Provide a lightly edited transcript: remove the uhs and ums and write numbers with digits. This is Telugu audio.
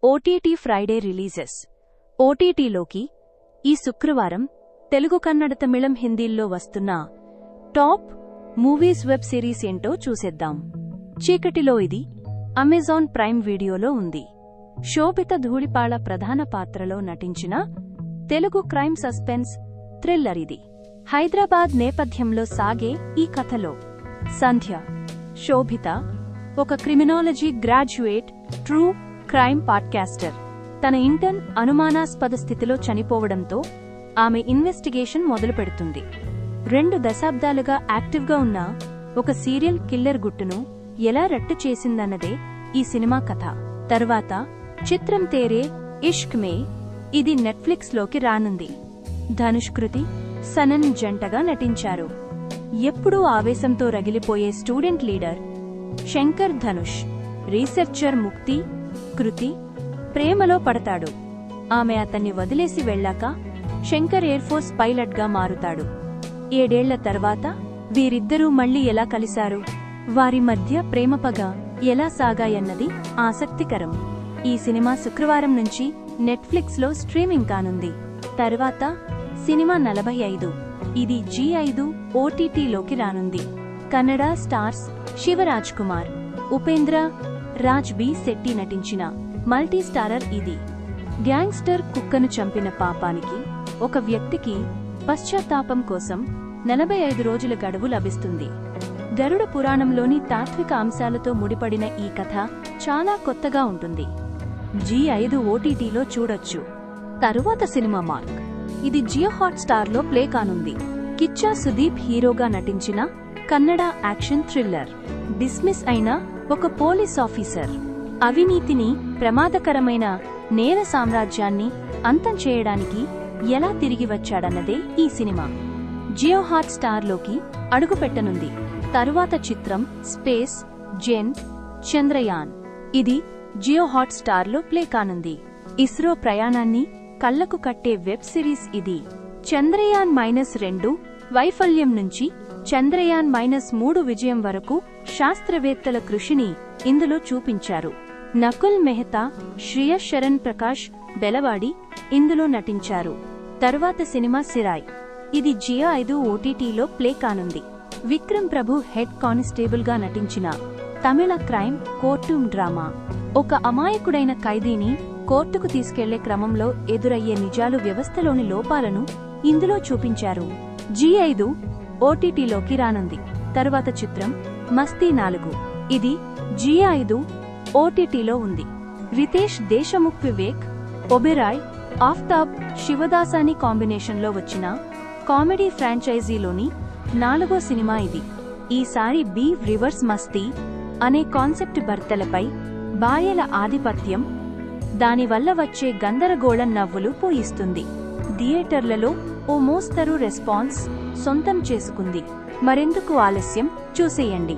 OTT Friday releases. ఓటీటీలోకి ఈ శుక్రవారం తెలుగు, కన్నడ, తమిళం, హిందీల్లో వస్తున్న టాప్ మూవీస్ వెబ్ సిరీస్ ఏంటో చూసేద్దాం. చీకటిలో ఇది అమెజాన్ ప్రైమ్ వీడియోలో ఉంది. శోభిత ధూళిపాళ ప్రధాన పాత్రలో నటించిన తెలుగు క్రైమ్ సస్పెన్స్ థ్రిల్లర్ ఇది. హైదరాబాద్ నేపథ్యంలో సాగే ఈ కథలో సంధ్య, శోభిత ఒక criminology graduate, true crime podcaster. తన ఇంటర్న్ అనుమానాస్పద స్థితిలో చనిపోవడంతో ఆమె ఇన్వెస్టిగేషన్ మొదలుపెడుతుంది. 2 దశాబ్దాలుగా యాక్టివ్గా ఉన్న ఒక సీరియల్ కిల్లర్ గుట్టును ఎలా రట్టు చేసిందన్నదే ఈ సినిమా కథ. తర్వాత చిత్రం తేరే ఇష్క్ మే. ఇది నెట్ఫ్లిక్స్లోకి రానుంది. ధనుష్, కృతి సనన్ జంటగా నటించారు. ఎప్పుడూ ఆవేశంతో రగిలిపోయే student leader Shankar Dhanush, researcher Mukti Kriti ప్రేమలో పడతాడు. ఆమె అతన్ని వదిలేసి వెళ్లాక శంకర్ ఎయిర్ఫోర్స్ పైలట్గా మారుతాడు. 7 ఏళ్ల తర్వాత వీరిద్దరూ మళ్లీ ఎలా కలిశారు, వారి మధ్య ప్రేమపగ ఎలా సాగాయన్నది ఆసక్తికరం. ఈ సినిమా శుక్రవారం నుంచి నెట్ఫ్లిక్స్లో స్ట్రీమింగ్ కానుంది. తర్వాత సినిమా 45. ఇది G5 ఓటీటీలోకి రానుంది. కన్నడ స్టార్స్ శివరాజ్ కుమార్, ఉపేంద్ర రాజ్, బి శెట్టి నటించిన మల్టీ స్టారర్ ఇది. గ్యాంగ్స్టర్ కుక్కను చంపిన పాపానికి ఒక వ్యక్తికి పశ్చాత్తాపం కోసం 45 రోజుల గడువు లభిస్తుంది. గరుడ పురాణంలోని తాత్విక అంశాలతో ముడిపడిన ఈ కథ చాలా కొత్తగా ఉంటుంది. G5 ఓటీటీలో చూడొచ్చు. తరువాత సినిమా మార్క్. ఇది జియో హాట్స్టార్లో ప్లే కానుంది. కిచ్చా సుదీప్ హీరోగా నటించిన కన్నడ యాక్షన్ థ్రిల్లర్. డిస్మిస్ అయిన ఒక పోలీస్ ఆఫీసర్ అవినీతిని, ప్రమాదకరమైన నేర సామ్రాజ్యాన్ని అంతం చేయడానికి ఎలా తిరిగి వచ్చాడన్నదే ఈ సినిమా. జియో హాట్స్టార్లోకి అడుగుపెట్టనుంది. తరువాత చిత్రం స్పేస్ జెన్ చంద్రయాన్. ఇది జియో హాట్స్టార్లో ప్లే కానుంది. ఇస్రో ప్రయాణాన్ని కళ్లకు కట్టే వెబ్ సిరీస్ ఇది. చంద్రయాన్ -2 వైఫల్యం నుంచి చంద్రయాన్ -3 విజయం వరకు శాస్త్రవేత్తల కృషిని ఇందులో చూపించారు. నకుల్ మెహతా, శ్రియా శరణ్ ప్రకాష్ బెలవాడి ఇందులో నటించారు. తరువాత సినిమా సిరాయ్. ఇది G5 ఓటీటీలో ప్లే కానుంది. విక్రమ్ ప్రభు హెడ్ కానిస్టేబుల్ గా నటించిన తమిళ క్రైమ్ కోర్టు డ్రామా. ఒక అమాయకుడైన ఖైదీని కోర్టుకు తీసుకెళ్లే క్రమంలో ఎదురయ్యే నిజాలు, వ్యవస్థలోని లోపాలను ఇందులో చూపించారు. G5 ఓటీటీలోకి రానుంది. తరువాత చిత్రం మస్తీ 4. ఇది G5 ఓటీటీలో ఉంది. రితేష్ దేశముఖ్, వివేక్ ఒబెరాయ్, ఆఫ్తాబ్ శివదాసాని కాంబినేషన్లో వచ్చిన కామెడీ ఫ్రాంచైజీలోని 4వ సినిమా ఇది. ఈసారి బి రివర్స్ మస్తీ అనే కాన్సెప్ట్ భర్తలపై భార్యల ఆధిపత్యం, దానివల్ల వచ్చే గందరగోళం నవ్వులు పూయిస్తుంది. థియేటర్లలో ఓ మోస్తరు రెస్పాన్స్ సొంతం చేసుకుంది. మరెందుకు ఆలస్యం, చూసేయండి.